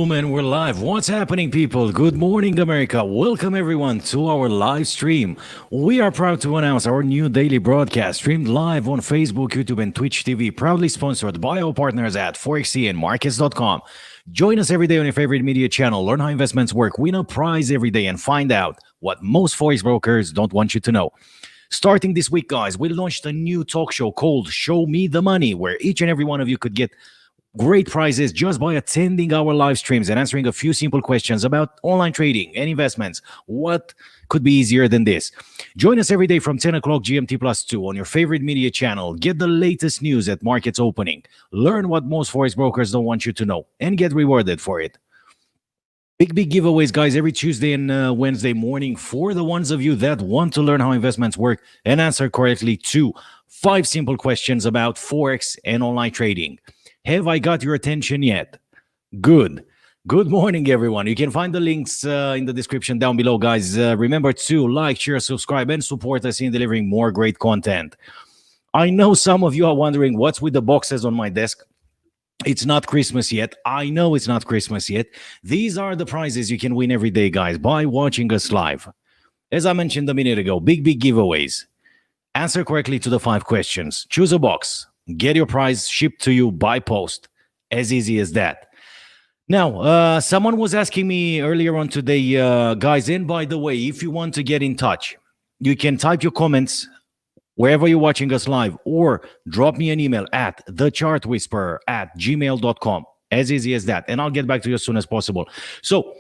Boom, and we're live. What's happening, people? Good morning, America. Welcome, everyone, to our live stream. We are proud to announce our new daily broadcast, streamed live on Facebook, YouTube, and Twitch TV, proudly sponsored by our partners at Forex and Markets.com. Join us every day on your favorite media channel. Learn how investments work, win a prize every day, and find out what most Forex brokers don't want you to know. Starting this week, guys, we launched a new talk show called Show Me the Money, where each and every one of you could get great prizes just by attending our live streams and answering a few simple questions about online trading and investments. What could be easier than this? Join us every day from 10 o'clock GMT plus 2 on your favorite media channel. Get the latest news at markets opening. Learn what most Forex brokers don't want you to know and get rewarded for it. Big giveaways, guys, every Tuesday and Wednesday morning for the ones of you that want to learn how investments work and answer correctly to 5 simple questions about Forex and online trading. Have I got your attention yet? Good. Good morning, everyone. You can find the links in the description down below, guys. Remember to like, share, subscribe, and support us in delivering more great content. I know some of you are wondering what's with the boxes on my desk. It's not Christmas yet. I know it's not Christmas yet. These are the prizes you can win every day, guys, by watching us live. As I mentioned a minute ago, big giveaways. Answer correctly to the 5 questions. Choose a box. Get your prize shipped to you by post. As easy as that. Now, someone was asking me earlier on today, guys, and by the way, if you want to get in touch, you can type your comments wherever you're watching us live or drop me an email at thechartwhisperer@gmail.com. As easy as that. And I'll get back to you as soon as possible. So,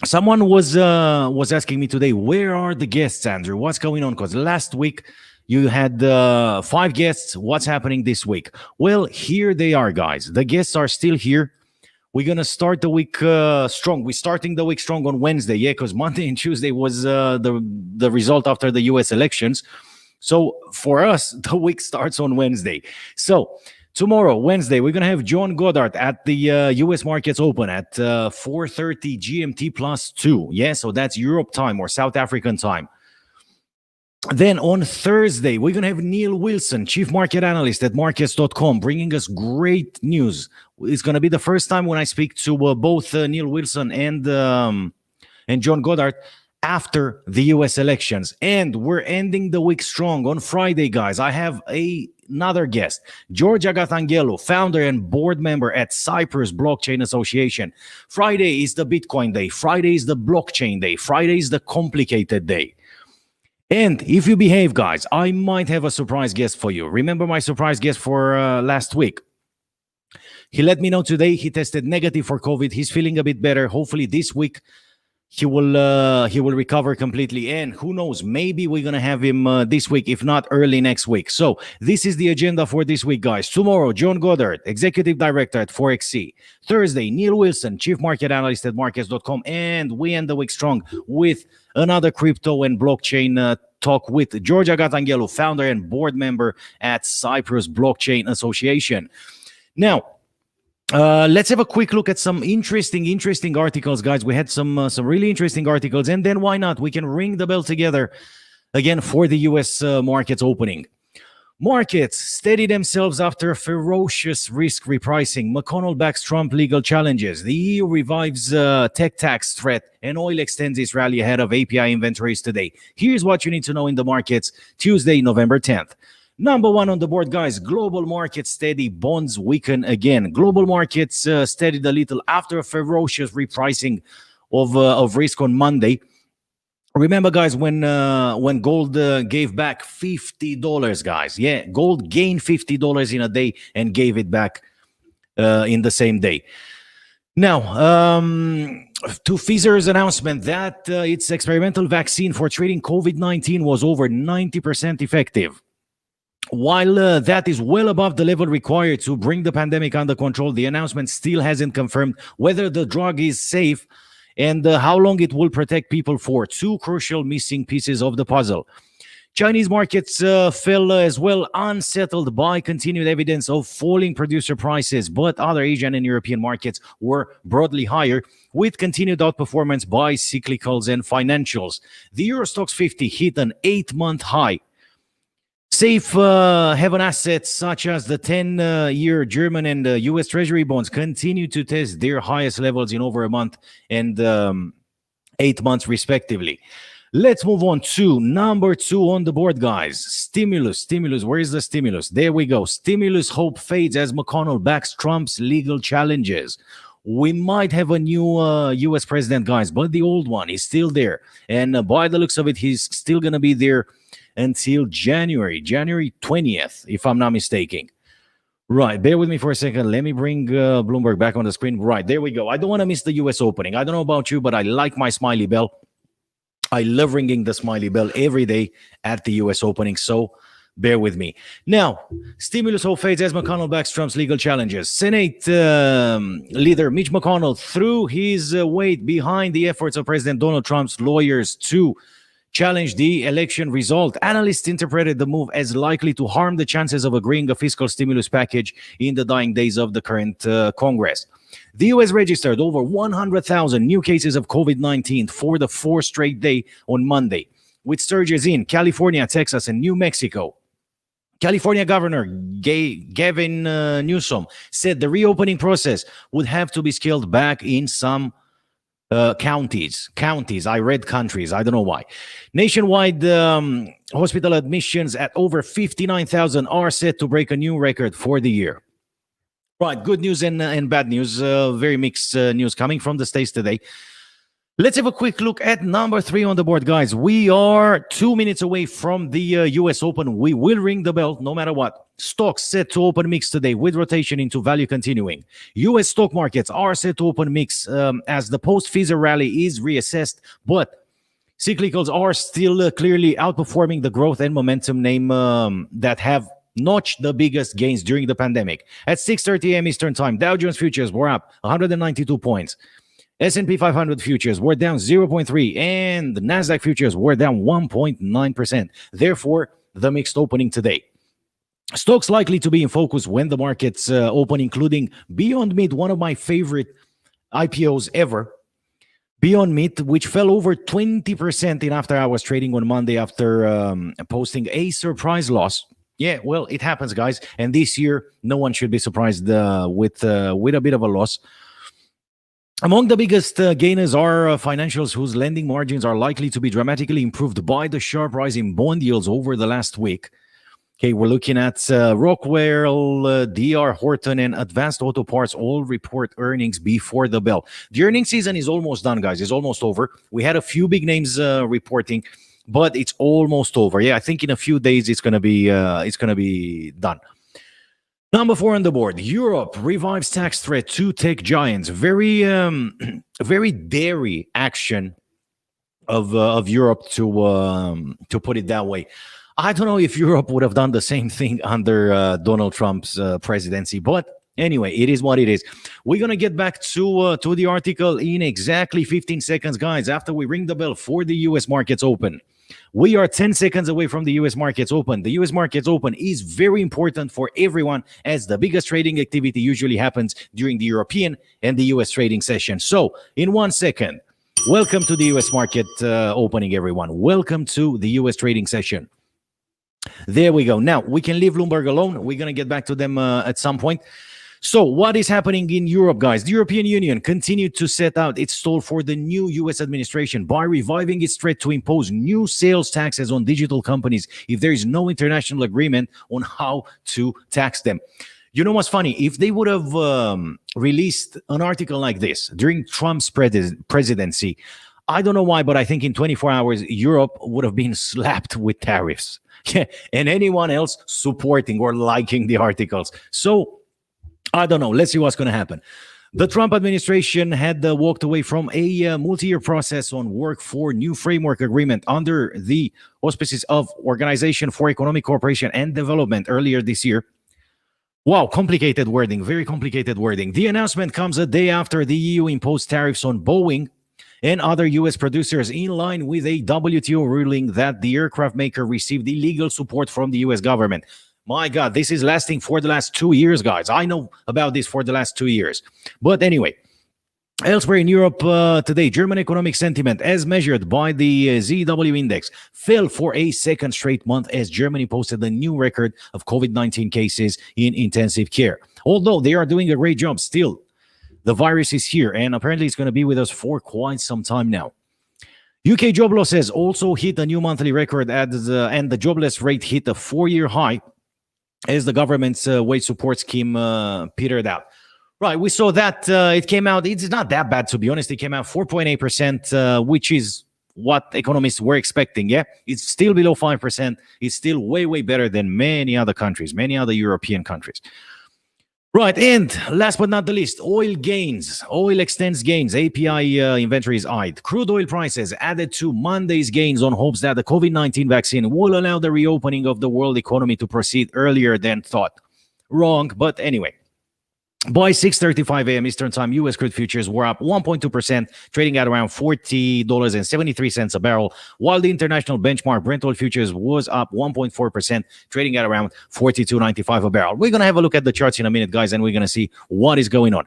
someone was asking me today, where are the guests, Andrew? What's going on? Because last week, you had 5 guests. What's happening this week? Well, here they are, guys. The guests are still here. We're going to start the week strong. We're starting the week strong on Wednesday, yeah, because Monday and Tuesday was the result after the U.S. elections. So for us, the week starts on Wednesday. So tomorrow, Wednesday, we're going to have John Goddard at the U.S. Markets Open at 4:30 GMT plus 2. Yeah, so that's Europe time or South African time. Then on Thursday, we're going to have Neil Wilson, Chief Market Analyst at Markets.com, bringing us great news. It's going to be the first time when I speak to both Neil Wilson and John Goddard after the U.S. elections. And we're ending the week strong. On Friday, guys, I have another guest, George Agathangelo, founder and board member at Cyprus Blockchain Association. Friday is the Bitcoin day. Friday is the blockchain day. Friday is the complicated day. And if you behave, guys, I might have a surprise guest for you. Remember my surprise guest for last week? He let me know today he tested negative for COVID. He's feeling a bit better. Hopefully this week he will recover completely. And who knows, maybe we're going to have him this week, if not early next week. So this is the agenda for this week, guys. Tomorrow, John Goddard, Executive Director at Forex. Thursday, Neil Wilson, Chief Market Analyst at Markets.com. And we end the week strong with another crypto and blockchain talk with George Agathangelo, founder and board member at Cyprus Blockchain Association. Now, let's have a quick look at some interesting articles, guys. We had some really interesting articles, and then why not? We can ring the bell together again for the U.S. Markets opening. Markets steady themselves after ferocious risk repricing. McConnell backs Trump legal challenges. The EU revives tech tax threat, and oil extends its rally ahead of API inventories today. Here's what you need to know in the markets Tuesday, November 10th. Number 1 on the board, guys, global markets steady, bonds weaken again. Global markets steadied a little after a ferocious repricing of risk on Monday. Remember, guys, when gold gave back $50, guys. Yeah, gold gained $50 in a day and gave it back in the same day. Now, to Pfizer's announcement that its experimental vaccine for treating COVID-19 was over 90% effective. While that is well above the level required to bring the pandemic under control, the announcement still hasn't confirmed whether the drug is safe and how long it will protect people for. 2 crucial missing pieces of the puzzle. Chinese markets fell as well, unsettled by continued evidence of falling producer prices, but other Asian and European markets were broadly higher, with continued outperformance by cyclicals and financials. The Euro Stoxx 50 hit an 8-month high, Safe haven assets such as the 10-year German and U.S. Treasury bonds continue to test their highest levels in over a month and 8 months, respectively. Let's move on to number 2 on the board, guys. Stimulus. Where is the stimulus? There we go. Stimulus hope fades as McConnell backs Trump's legal challenges. We might have a new U.S. president, guys, but the old one is still there. And by the looks of it, he's still going to be there until January 20th, if I'm not mistaken. Right, bear with me for a second. Let me bring Bloomberg back on the screen. Right, there we go. I don't want to miss the U.S. opening. I don't know about you, but I like my smiley bell. I love ringing the smiley bell every day at the U.S. opening, so bear with me. Now, stimulus hope fades as McConnell backs Trump's legal challenges. Senate leader Mitch McConnell threw his weight behind the efforts of President Donald Trump's lawyers to challenge the election result. Analysts interpreted the move as likely to harm the chances of agreeing a fiscal stimulus package in the dying days of the current Congress. The U.S. registered over 100,000 new cases of COVID-19 for the 4th straight day on Monday, with surges in California, Texas, and New Mexico. California Governor Gavin Newsom said the reopening process would have to be scaled back in some counties. I read countries. I don't know why. Nationwide hospital admissions at over 59,000 are set to break a new record for the year. Right, good news and bad news. Very mixed news coming from the States today. Let's have a quick look at number 3 on the board, guys. We are 2 minutes away from the U.S. Open. We will ring the bell no matter what. Stocks set to open mixed today with rotation into value continuing. U.S. stock markets are set to open mixed as the post-FISA rally is reassessed, but cyclicals are still clearly outperforming the growth and momentum name that have notched the biggest gains during the pandemic. At 6:30 a.m. Eastern Time, Dow Jones futures were up 192 points. S&P 500 futures were down 0.3 and the NASDAQ futures were down 1.9%. Therefore, the mixed opening today. Stocks likely to be in focus when the markets open, including Beyond Meat, one of my favorite IPOs ever. Beyond Meat, which fell over 20% in after-hours trading on Monday after posting a surprise loss. Yeah, well, it happens, guys. And this year, no one should be surprised with a bit of a loss. Among the biggest gainers are financials whose lending margins are likely to be dramatically improved by the sharp rise in bond yields over the last week. Okay, we're looking at Rockwell, D.R. Horton, and Advanced Auto Parts all report earnings before the bell. The earnings season is almost done, guys. It's almost over. We had a few big names reporting, but it's almost over. Yeah, I think in a few days it's gonna be done. Number 4 on the board, Europe revives tax threat to tech giants. Very dairy action of Europe, to put it that way. I don't know if Europe would have done the same thing under Donald Trump's presidency, but anyway, it is what it is. We're gonna get back to the article in exactly 15 seconds, guys, after we ring the bell for the U.S. markets open. We are 10 seconds away from the U.S. markets open. The U.S. markets open is very important for everyone, as the biggest trading activity usually happens during the European and the U.S. trading session. So, in 1 second, welcome to the U.S. market opening, everyone. Welcome to the U.S. trading session. There we go. Now, we can leave Bloomberg alone. We're going to get back to them at some point. So what is happening in Europe, guys? The European Union continued to set out its stall for the new U.S. administration by reviving its threat to impose new sales taxes on digital companies if there is no international agreement on how to tax them. You know what's funny? If they would have released an article like this during Trump's presidency, I don't know why, but I think in 24 hours, Europe would have been slapped with tariffs. And anyone else supporting or liking the articles. So, I don't know. Let's see what's going to happen. The Trump administration had walked away from a multi-year process on work for new framework agreement under the auspices of Organization for Economic Cooperation and Development earlier this year. Wow, complicated wording, very complicated wording. The announcement comes a day after the EU imposed tariffs on Boeing and other U.S. producers in line with a WTO ruling that the aircraft maker received illegal support from the U.S. government. My God, this is lasting for the last 2 years, guys. I know about this for the last 2 years. But anyway, Elsewhere in Europe today, German economic sentiment, as measured by the ZW index, fell for a second straight month as Germany posted a new record of COVID-19 cases in intensive care. Although they are doing a great job, still, the virus is here, and apparently it's going to be with us for quite some time now. UK job losses also hit a new monthly record, and the jobless rate hit a 4-year high as the government's wage support scheme petered out. Right, we saw that it came out. It's not that bad, to be honest. It came out 4.8%, which is what economists were expecting. Yeah, it's still below 5%. It's still way, way better than many other countries, many other European countries. Right, and last but not the least, oil gains. Oil extends gains. API inventory is eyed. Crude oil prices added to Monday's gains on hopes that the COVID-19 vaccine will allow the reopening of the world economy to proceed earlier than thought. Wrong, but anyway. By 6:35 a.m. Eastern Time, U.S. crude futures were up 1.2%, trading at around $40.73 a barrel, while the international benchmark Brent oil futures was up 1.4%, trading at around $42.95 a barrel. We're going to have a look at the charts in a minute, guys, and we're going to see what is going on.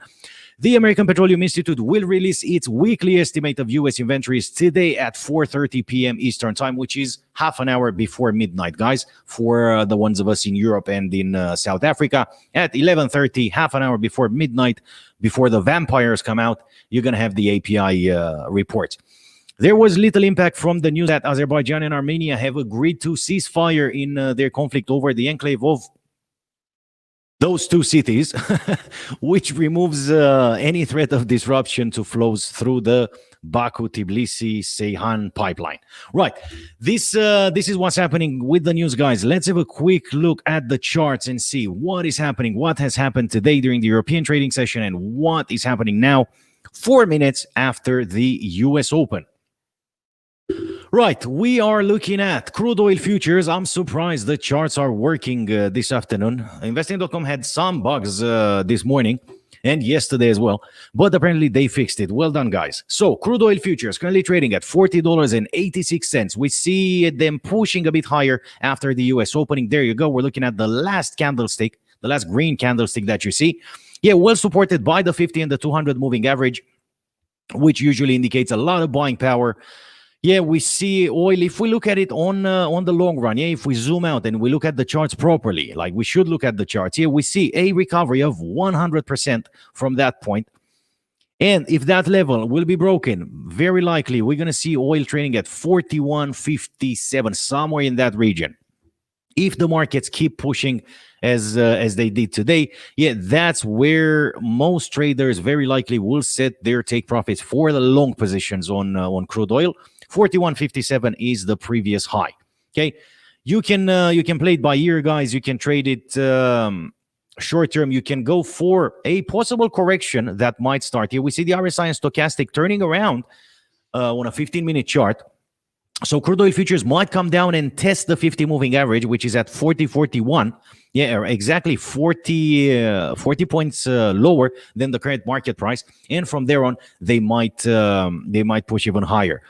The American Petroleum Institute will release its weekly estimate of U.S. inventories today at 4:30 p.m. Eastern Time, which is half an hour before midnight, guys, for the ones of us in Europe and in South Africa. At 11:30, half an hour before midnight, before the vampires come out, you're going to have the API report. There was little impact from the news that Azerbaijan and Armenia have agreed to cease fire in their conflict over the enclave of those two cities, which removes any threat of disruption to flows through the Baku-Tbilisi-Ceyhan pipeline. Right. This is what's happening with the news, guys. Let's have a quick look at the charts and see what is happening, what has happened today during the European trading session, and what is happening now 4 minutes after the US Open. Right, we are looking at crude oil futures. I'm surprised the charts are working this afternoon. Investing.com had some bugs this morning and yesterday as well, but apparently they fixed it. Well done, guys. So crude oil futures currently trading at $40.86. We see them pushing a bit higher after the US opening. There you go. We're looking at the last candlestick, the last green candlestick that you see. Yeah, well supported by the 50 and the 200 moving average, which usually indicates a lot of buying power. Yeah, we see oil. If we look at it on the long run, yeah, if we zoom out and we look at the charts properly, like we should look at the charts, here we see a recovery of 100% from that point. And if that level will be broken, very likely we're going to see oil trading at 41.57, somewhere in that region. If the markets keep pushing as they did today, yeah, that's where most traders very likely will set their take profits for the long positions on crude oil. 41.57 is the previous high. Okay, you can play it by ear, guys. You can trade it short term. You can go for a possible correction that might start here. We see the RSI and stochastic turning around on a 15-minute chart. So crude oil futures might come down and test the 50 moving average, which is at 40.41. Yeah, exactly 40 points lower than the current market price. And from there on, they might push even higher.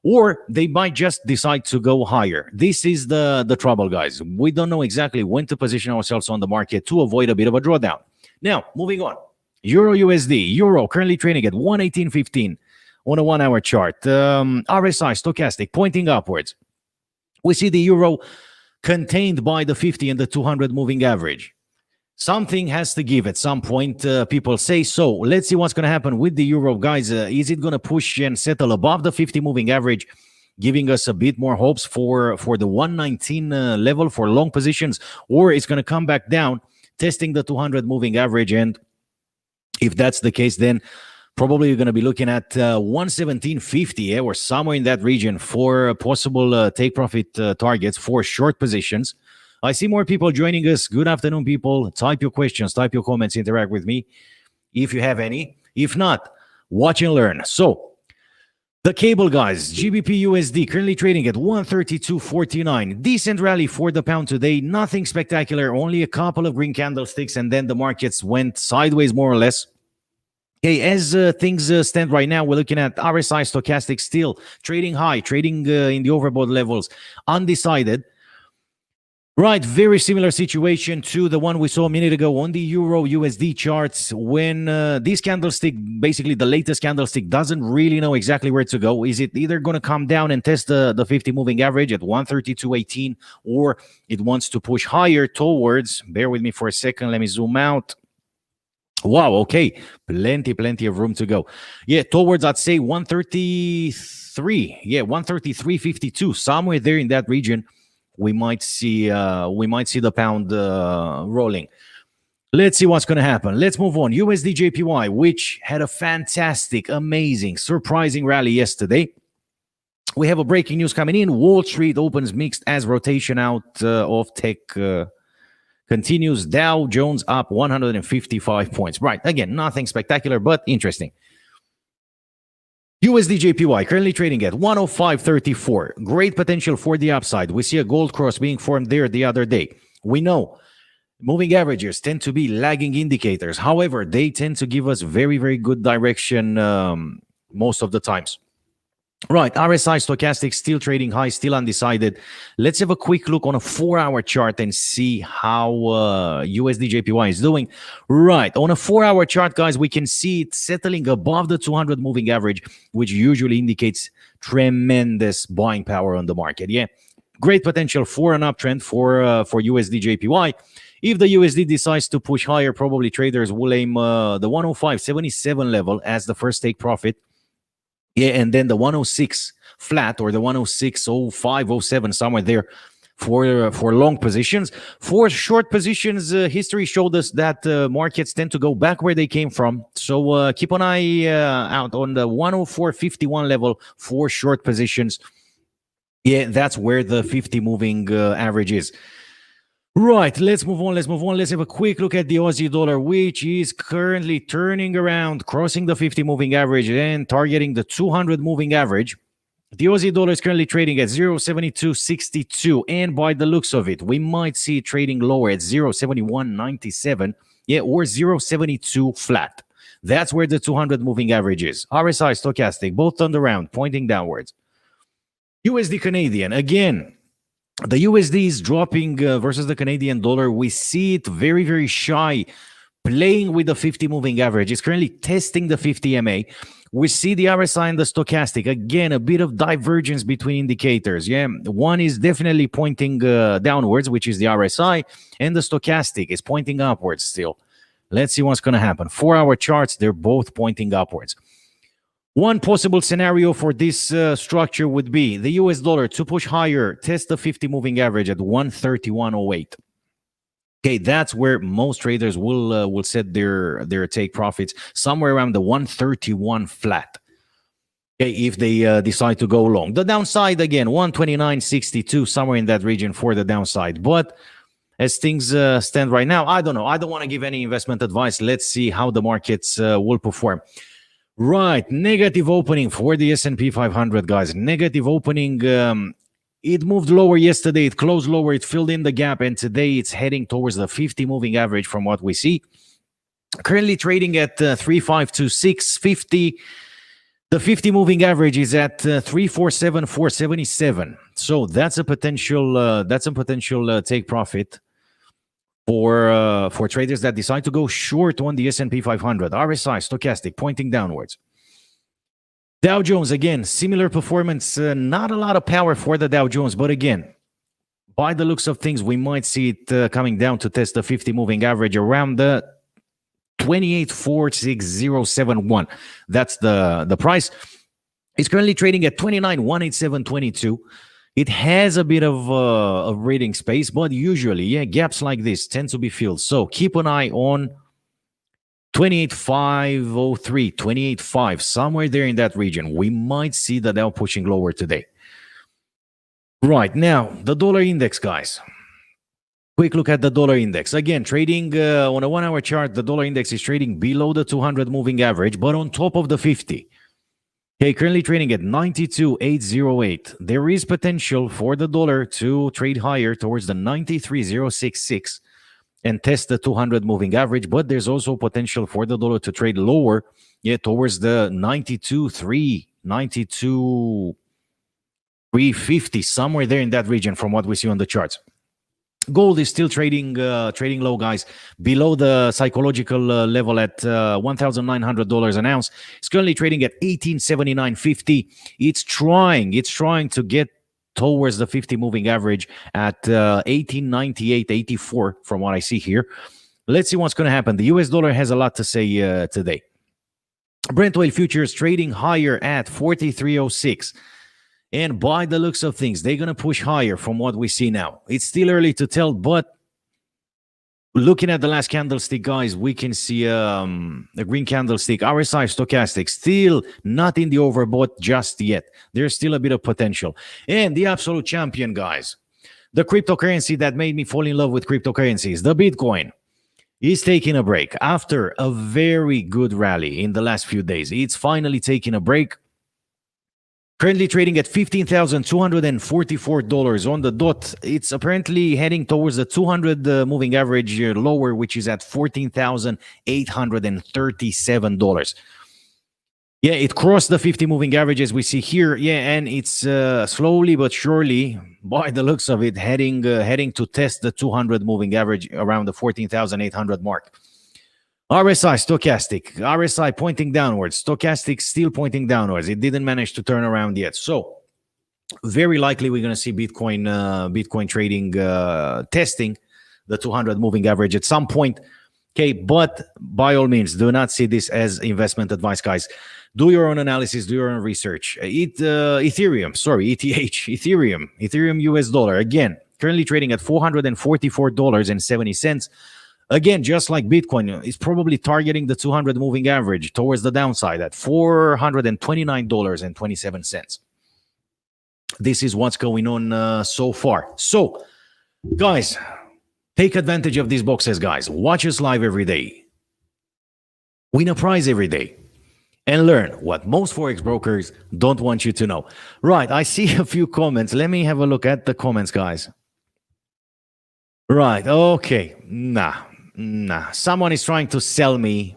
Or they might just decide to go higher. This is the trouble, guys. We don't know exactly when to position ourselves on the market to avoid a bit of a drawdown. Now, moving on. Euro USD. Euro currently trading at 118.15 on a 1-hour chart. RSI, stochastic, pointing upwards. We see the euro contained by the 50 and the 200 moving average. Something has to give at some point, people say. So let's see what's going to happen with the euro, guys. Is it going to push and settle above the 50 moving average, giving us a bit more hopes for the 119 level for long positions, or it's going to come back down, testing the 200 moving average? And if that's the case, then probably you're going to be looking at 117.50 or somewhere in that region for possible take profit targets for short positions. I see more people joining us. Good afternoon, people. Type your questions, type your comments, interact with me if you have any. If not, watch and learn. So the cable, guys, GBP USD currently trading at 132.49. Decent rally for the pound today. Nothing spectacular, only a couple of green candlesticks, and then the markets went sideways more or less. Okay, as things stand right now, we're looking at RSI stochastic still trading high, trading in the overbought levels, undecided. Right, very similar situation to the one we saw a minute ago on the Euro USD charts. When this candlestick, basically the latest candlestick, doesn't really know exactly where to go. Is it either going to come down and test the 50 moving average at 132.18, or it wants to push higher towards, bear with me for a second, let me zoom out. Wow, okay, plenty of room to go. Yeah, towards, I'd say 133. Yeah, 133.52, somewhere there in that region. We might see the pound rolling. Let's see what's going to happen. Let's move on. USD JPY, which had a fantastic, amazing, surprising rally yesterday. We have a breaking news coming in. Wall Street opens mixed as rotation out of tech continues. Dow Jones up 155 points. Right, again, nothing spectacular, but interesting. USD JPY currently trading at 105.34. Great potential for the upside. We see a gold cross being formed there the other day. We know moving averages tend to be lagging indicators. However, they tend to give us very, very good direction most of the times. Right, RSI stochastic still trading high, still undecided. Let's have a quick look on a 4-hour chart and see how USD JPY is doing. Right, on a 4-hour chart, guys, we can see it settling above the 200 moving average, which usually indicates tremendous buying power on the market. Yeah, great potential for an uptrend for USD JPY. If the USD decides to push higher, probably traders will aim the 105.77 level as the first take profit. Yeah, and then the 106 flat or the 106.05, 07, somewhere there for long positions. For short positions, history showed us that markets tend to go back where they came from. So keep an eye out on the 104.51 level for short positions. Yeah, that's where the 50 moving average is. Right, let's move on. Let's have a quick look at the Aussie dollar, which is currently turning around, crossing the 50 moving average and targeting the 200 moving average. The Aussie dollar is currently trading at 0.7262, and by the looks of it, we might see it trading lower at 0.7197, yeah, or 0.72 flat. That's where the 200 moving average is. RSI stochastic, both turned around, pointing downwards. USD Canadian, again, the USD is dropping versus the Canadian dollar. We see it very, very shy, playing with the 50 moving average. It's currently testing the 50 MA. We see the RSI and the stochastic. Again, a bit of divergence between indicators. Yeah, one is definitely pointing downwards, which is the RSI, and the stochastic is pointing upwards still. Let's see what's going to happen. 4-hour charts, they're both pointing upwards. One possible scenario for this structure would be the US dollar to push higher, test the 50 moving average at 131.08. Okay, that's where most traders will set their take profits, somewhere around the 131 flat. Okay, if they decide to go long. The downside, again, 129.62, somewhere in that region for the downside. But as things stand right now, I don't know. I don't want to give any investment advice. Let's see how the markets will perform. Right, negative opening for the S&P 500, guys. Negative opening. It moved lower yesterday. It closed lower. It filled in the gap, and today it's heading towards the 50 moving average from what we see. Currently trading at 352.650. The 50 moving average is at 347.477. So that's a potential. Take profit for traders that decide to go short on the S&P 500. RSI stochastic pointing downwards. Dow Jones, again, similar performance. Not a lot of power for the Dow Jones, but again, by the looks of things, we might see it coming down to test the 50 moving average around the 28.46071. That's the price. It's currently trading at 29.18722. It has a bit of reading space, but usually, yeah, gaps like this tend to be filled. So keep an eye on 28.503, 28.5, somewhere there in that region. We might see the Dow pushing lower today. Right, now, the dollar index, guys. Quick look at the dollar index. Again, trading on a 1-hour chart, the dollar index is trading below the 200 moving average, but on top of the 50. Okay, currently trading at 92.808. There is potential for the dollar to trade higher towards the 93.066 and test the 200 moving average, but there's also potential for the dollar to trade lower, yeah, towards the 92.3, 92.350, somewhere there in that region from what we see on the charts. Gold is still trading low, guys, below the psychological level at $1,900 an ounce. It's currently trading at 1879.50. It's trying to get towards the 50 moving average at 1898.84 from what I see here. Let's see what's going to happen. The US dollar has a lot to say today. Brent oil futures trading higher at 43.06. And by the looks of things, they're going to push higher from what we see now. It's still early to tell, but looking at the last candlestick, guys, we can see a green candlestick. RSI stochastic still not in the overbought just yet. There's still a bit of potential. And the absolute champion, guys, the cryptocurrency that made me fall in love with cryptocurrencies, the Bitcoin, is taking a break. After a very good rally in the last few days, it's finally taking a break. Currently trading at $15,244 on the dot. It's apparently heading towards the 200 moving average lower, which is at $14,837. Yeah, it crossed the 50 moving average as we see here. Yeah, and it's slowly but surely, by the looks of it, heading to test the 200 moving average around the 14,800 mark. RSI, stochastic. RSI pointing downwards. Stochastic still pointing downwards. It didn't manage to turn around yet. So very likely we're going to see Bitcoin trading testing the 200 moving average at some point. Okay, but by all means, do not see this as investment advice, guys. Do your own analysis, do your own research. Ethereum US dollar, again, currently trading at $444.70. Again, just like Bitcoin, it's probably targeting the 200 moving average towards the downside at $429.27. This is what's going on so far. So, guys, take advantage of these boxes, guys. Watch us live every day. Win a prize every day. And learn what most Forex brokers don't want you to know. Right, I see a few comments. Let me have a look at the comments, guys. Right, okay. Nah. Someone is trying to sell me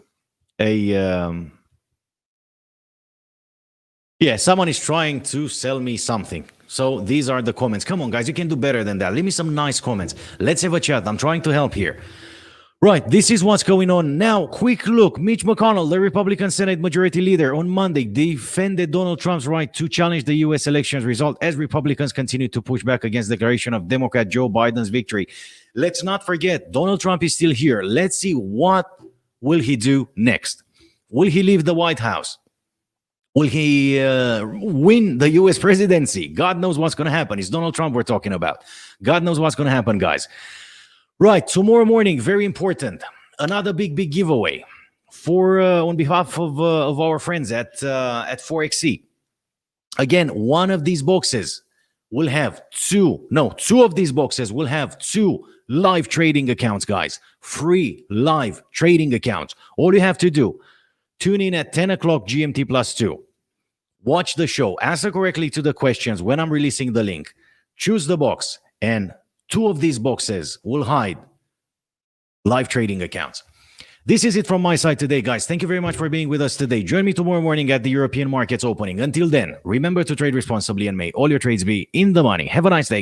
someone is trying to sell me something. So these are the comments. Come on, guys, you can do better than that. Leave me some nice comments. Let's have a chat. I'm trying to help here. Right, this is what's going on now. Quick look. Mitch McConnell, the Republican Senate Majority Leader, on Monday defended Donald Trump's right to challenge the U.S. elections result as Republicans continue to push back against the declaration of Democrat Joe Biden's victory. Let's not forget, Donald Trump is still here. Let's see what will he do next. Will he leave the White House? Will he win the U.S. presidency? God knows what's going to happen. It's Donald Trump we're talking about. God knows what's going to happen, guys. Right, tomorrow morning, very important. Another big giveaway for on behalf of our friends at Forexy. Again, one of these boxes will have two of these boxes will have two live trading accounts, guys. Free live trading accounts. All you have to do, tune in at 10 o'clock GMT plus 2. Watch the show. Answer correctly to the questions when I'm releasing the link. Choose the box, and two of these boxes will hide live trading accounts. This is it from my side today, guys. Thank you very much for being with us today. Join me tomorrow morning at the European markets opening. Until then, remember to trade responsibly and may all your trades be in the money. Have a nice day.